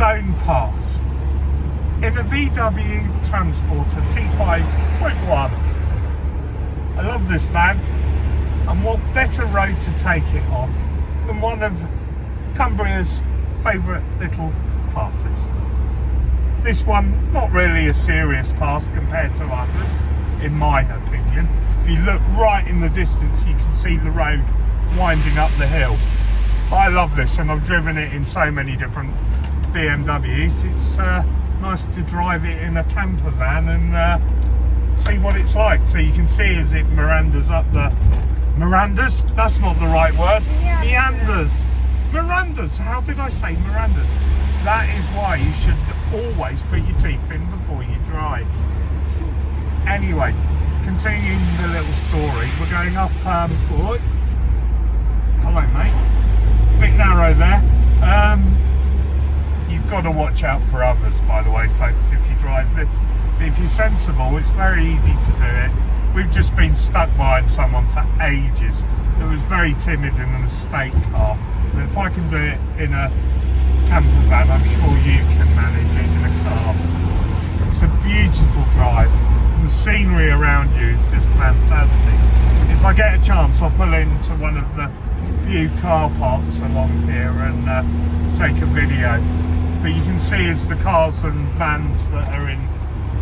Kirkstone Pass in a VW Transporter T5.1. I love this van, and what better road to take it on than one of Cumbria's favourite little passes. This one, not really a serious pass compared to others, in my opinion. If you look right in the distance, you can see the road winding up the hill. But I love this, and I've driven it in so many different BMWs. It's nice to drive it in a camper van and see what it's like. So you can see as it meanders up the... Meanders? That's not the right word. Meanders. Meanders. How did I say meanders? That is why you should always put your teeth in before you drive. Anyway, continuing the little story, we're going up... hello, mate. Bit narrow there. You've got to watch out for others, by the way, folks, if you drive this. But if you're sensible, it's very easy to do it. We've just been stuck behind someone for ages that was very timid in an estate car. But if I can do it in a camper van, I'm sure you can manage it in a car. It's a beautiful drive. The scenery around you is just fantastic. If I get a chance, I'll pull into one of the few car parks along here and take a video. But you can see as the cars and vans that are in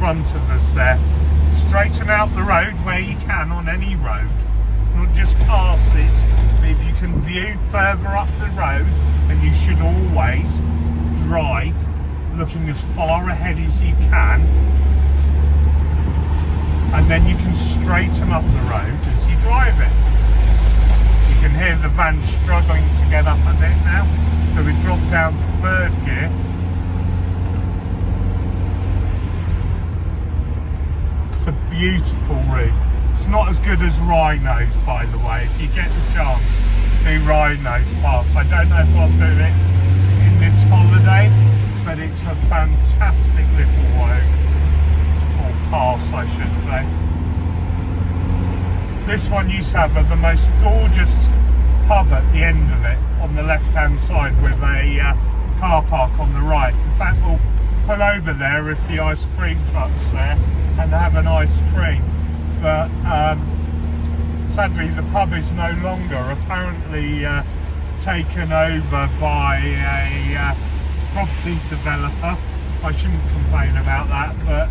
front of us there, straighten out the road where you can on any road, not just passes. But if you can view further up the road, then you should always drive looking as far ahead as you can, and then you can straighten up the road as you drive it. You can hear the van struggling to get up a bit now, so we drop down to third gear. It's a beautiful route. It's not as good as Rhinos, by the way. If you get the chance, do Rhinos Pass. I don't know if I'll do it in this holiday, but it's a fantastic little road, or pass I should say. This one used to have the most gorgeous pub at the end of it, on the left hand side, with a car park on the right. In fact, we'll pull over there if the ice cream truck's there and have an ice cream. But sadly the pub is no longer, apparently taken over by a property developer. I shouldn't complain about that, but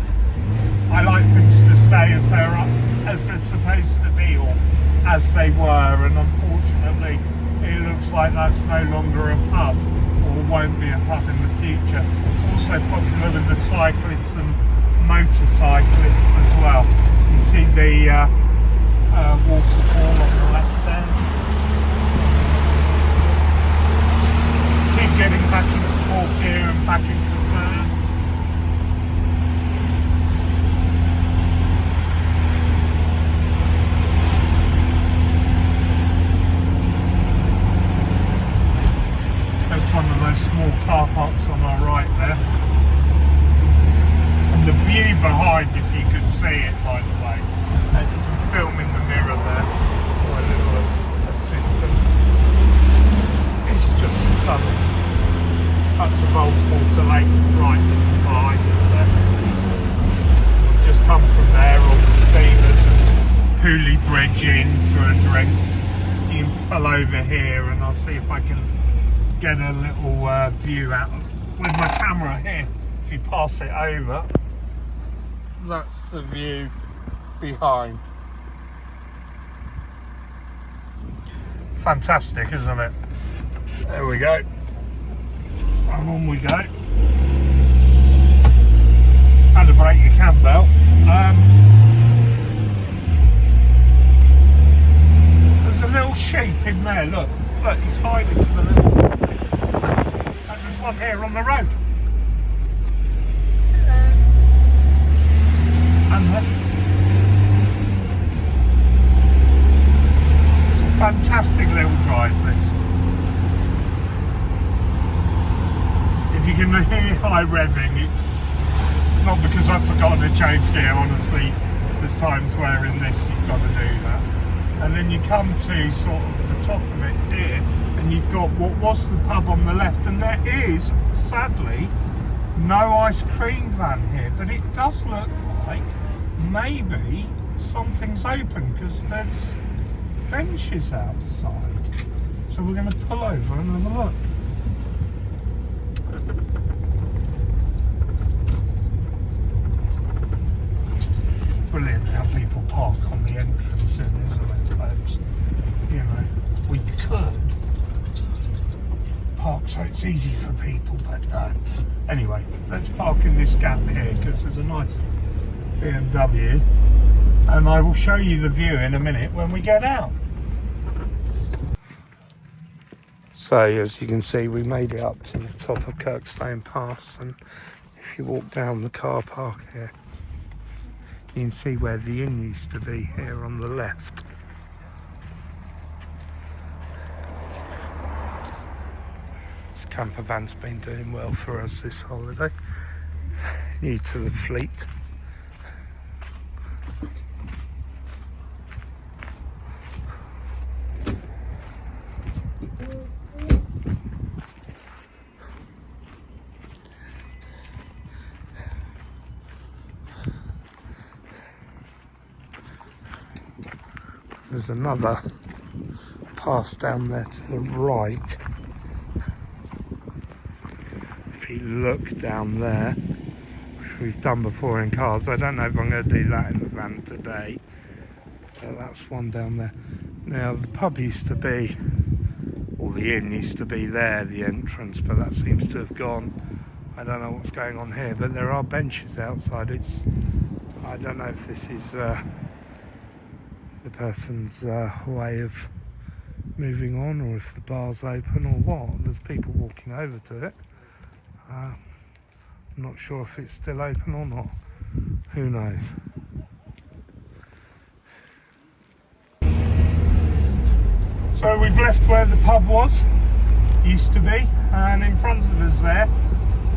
I like things to stay as they're supposed to be, or as they were, and unfortunately it looks like that's no longer a pub, or won't be a pub in the future. It's also popular with the cyclists and motorcyclists as well. You see the waterfall on the left there. Keep getting back into fourth gear and back into third. There's one of those small car parks on our right there. And the view behind, if you could see it, by the way, if you can film in the mirror there, my little assistant, it's just stunning. That's a Water Lake right behind us there. We've just come from there on the steamers and Pooley Bridge in for a drink. You can pull over here and I'll see if I can get a little view out with my camera here. If you pass it over, that's the view behind. Fantastic, isn't it? There we go. And on we go. Had to break your cam belt. There's a little sheep in there, look. Look, he's hiding in the little... And there's one here on the road. It's a fantastic little drive, this. If you can hear high revving, it's not because I've forgotten to change gear. Honestly, there's times where in this you've got to do that. And then you come to sort of the top of it here, and you've got what was the pub on the left, and there is sadly, no ice cream van here, but it does look like maybe something's open because there's benches outside. So we're going to pull over and have a look. Brilliant how people park on the entrance, isn't it, folks? You know, we could park so it's easy for people, but no. Anyway, let's park in this gap here because there's a nice BMW, and I will show you the view in a minute when we get out. So as you can see, we made it up to the top of Kirkstone Pass, and if you walk down the car park here, you can see where the inn used to be here on the left. This camper van's been doing well for us this holiday. New to the fleet. There's another pass down there to the right. If you look down there, which we've done before in cars, I don't know if I'm going to do that in the van today, but that's one down there. Now the pub used to be, or the inn used to be there, the entrance, but that seems to have gone. I don't know what's going on here, but there are benches outside. I don't know if this is the person's way of moving on, or if the bar's open or what. There's people walking over to it. I'm not sure if it's still open or not. Who knows? So we've left where the pub used to be, and in front of us there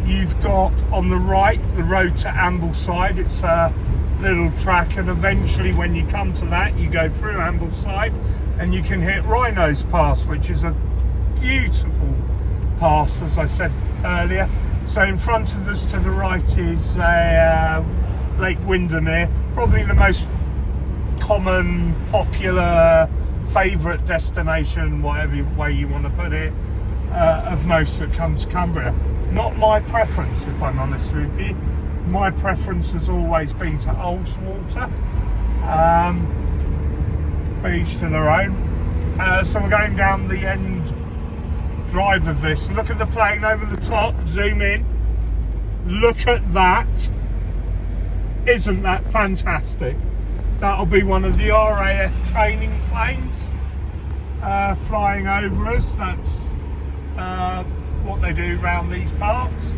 you've got on the right the road to Ambleside. It's a little track, and eventually when you come to that you go through Ambleside and you can hit Rhino's Pass, which is a beautiful pass, as I said earlier. So in front of us to the right is Lake Windermere, probably the most common, popular, favourite destination, whatever way you want to put it, of most that come to Cumbria. Not my preference, if I'm honest with you. My preference has always been to Ullswater, but each to their own. So we're going down the end drive of this. Look at the plane over the top, zoom in, look at that. Isn't that fantastic? That'll be one of the RAF training planes flying over us. That's what they do around these parts.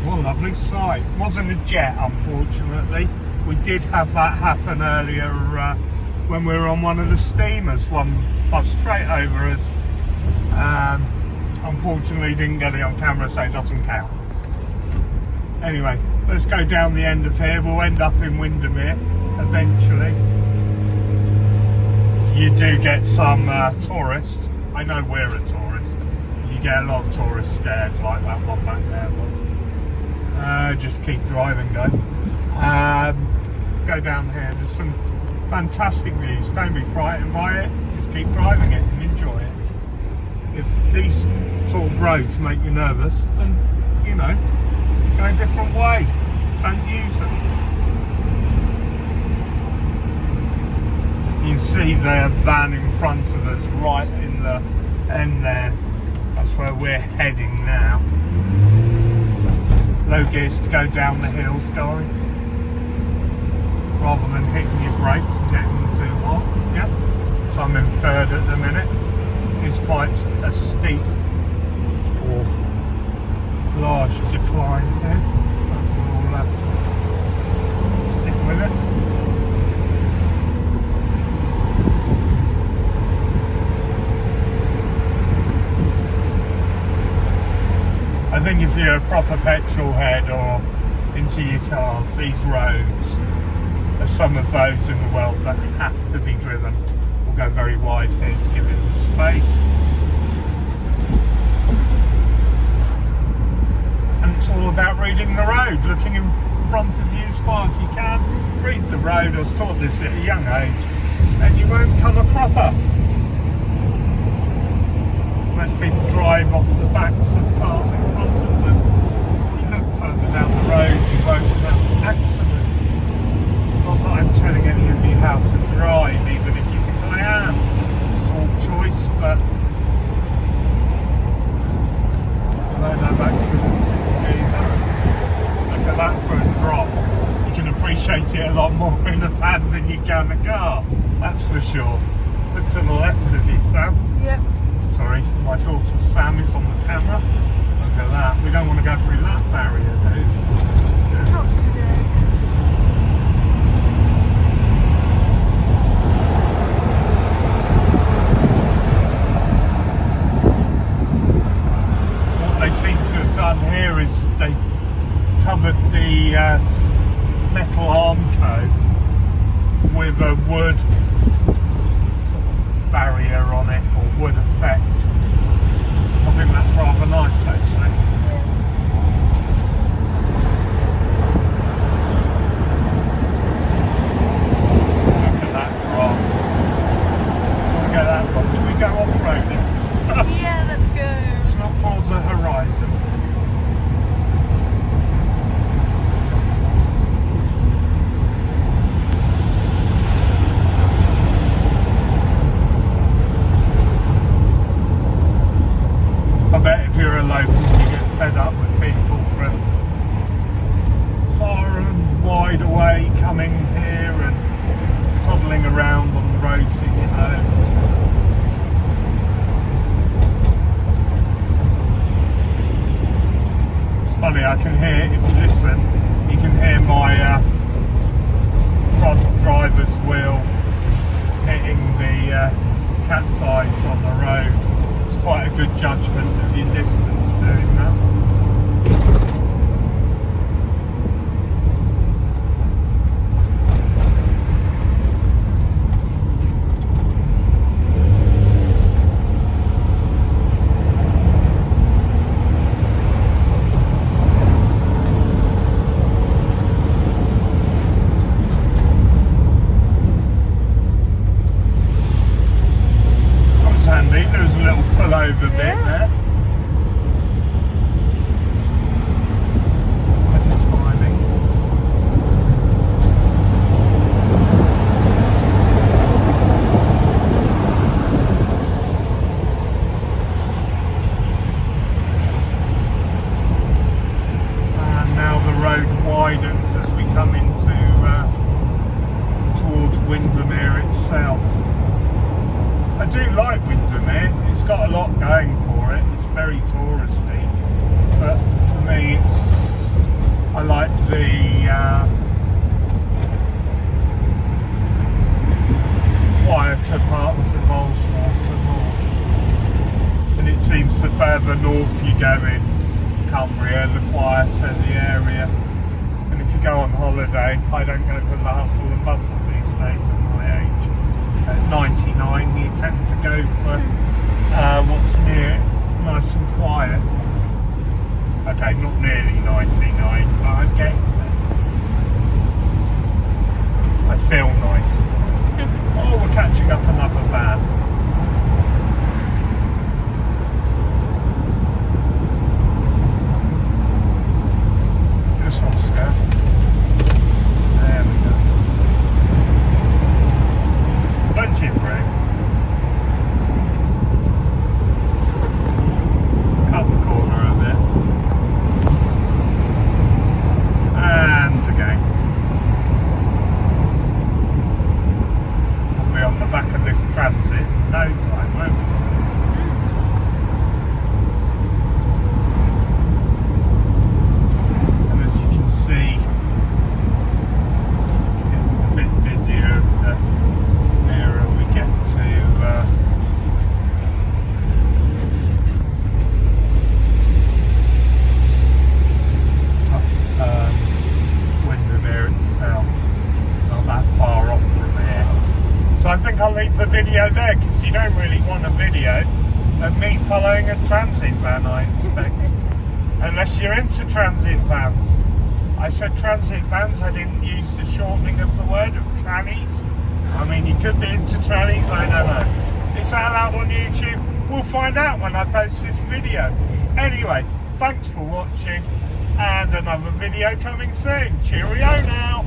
What a lovely sight. Wasn't a jet, unfortunately. We did have that happen earlier when we were on one of the steamers. One passed straight over us. Unfortunately didn't get it on camera, so it doesn't count. Anyway, let's go down the end of here. We'll end up in Windermere eventually. You do get some tourists. I know we're a tourist. You get a lot of tourists scared, like that one back there was. Just keep driving, guys. Go down here. There's some fantastic views. Don't be frightened by it. Just keep driving it and enjoy it. If these sort of roads make you nervous, then, you know, go a different way. Don't use them. You can see the van in front of us right in the end there. That's where we're heading now. Low gears to go down the hills, guys, rather than hitting your brakes and getting too hot. Yeah. So I'm in third at the minute. It's quite a steep or large decline here. But we'll stick with it. I think if you're a proper petrol head or into your cars, these roads are some of those in the world that have to be driven. We'll go very wide here to give it the space. reading the road, looking in front of you as far as you can. Read the road. I was taught this at a young age, and you won't come a cropper. Most people drive off the backs of cars in front of them. You look further down the road, you won't have accidents. Not that I'm telling any of you how to drive, even if you think I am. It's all choice, but you won't have accidents if you do that. Look at that for a drop. You can appreciate it a lot more in a van than you can a car. That's for sure. Look to the left of you, Sam. Yep. Sorry, my daughter Sam is on the camera. Look at that. We don't want to go through that barrier, do we? Not today. What they seem to have done here is they covered the metal armco with a wood sort of barrier on it, or wood effect. I think that's rather nice, actually. Look at that drop. Look at that one. Should we go off-roading? Yeah, let's go. It's not Forza Horizon. I bet if you're a local, you get fed up with people from far and wide away coming here and toddling around on the road to get home. It's funny, I can hear, if you listen, you can hear my front driver's wheel hitting the cat's eyes on the road. Quite a good judgment of your distance doing that. That was handy. There was a little over bit there. And now the road widens as we come into towards Windermere itself. I do like Windermere. It's got a lot going for it. It's very touristy, but for me, I like the quieter parts of Ullswater more. And it seems the further north you go in Cumbria, the quieter the area. And if you go on holiday, I don't go for the hustle and bustle these days at my age. At 99, you tend to go for what's near, nice and quiet. Okay, not nearly 99, but I'm getting there. I feel 90. Oh, we're catching up another van. This one's scared. There we go. Plenty of room. Cut the corner a bit. And again. We'll be on the back of this transit in no time, won't we? And as you can see, it's getting a bit busier the nearer we get to Windermere itself. Not that far off from here. So I think I'll leave the video there, because you don't really want a video of me following a transit van, I expect. And unless you're into transit vans. I said transit vans, I didn't use the shortening of the word of trannies. I mean, you could be into trannies, I don't know. Is that allowed on YouTube? We'll find out when I post this video. Anyway, thanks for watching, and another video coming soon. Cheerio now.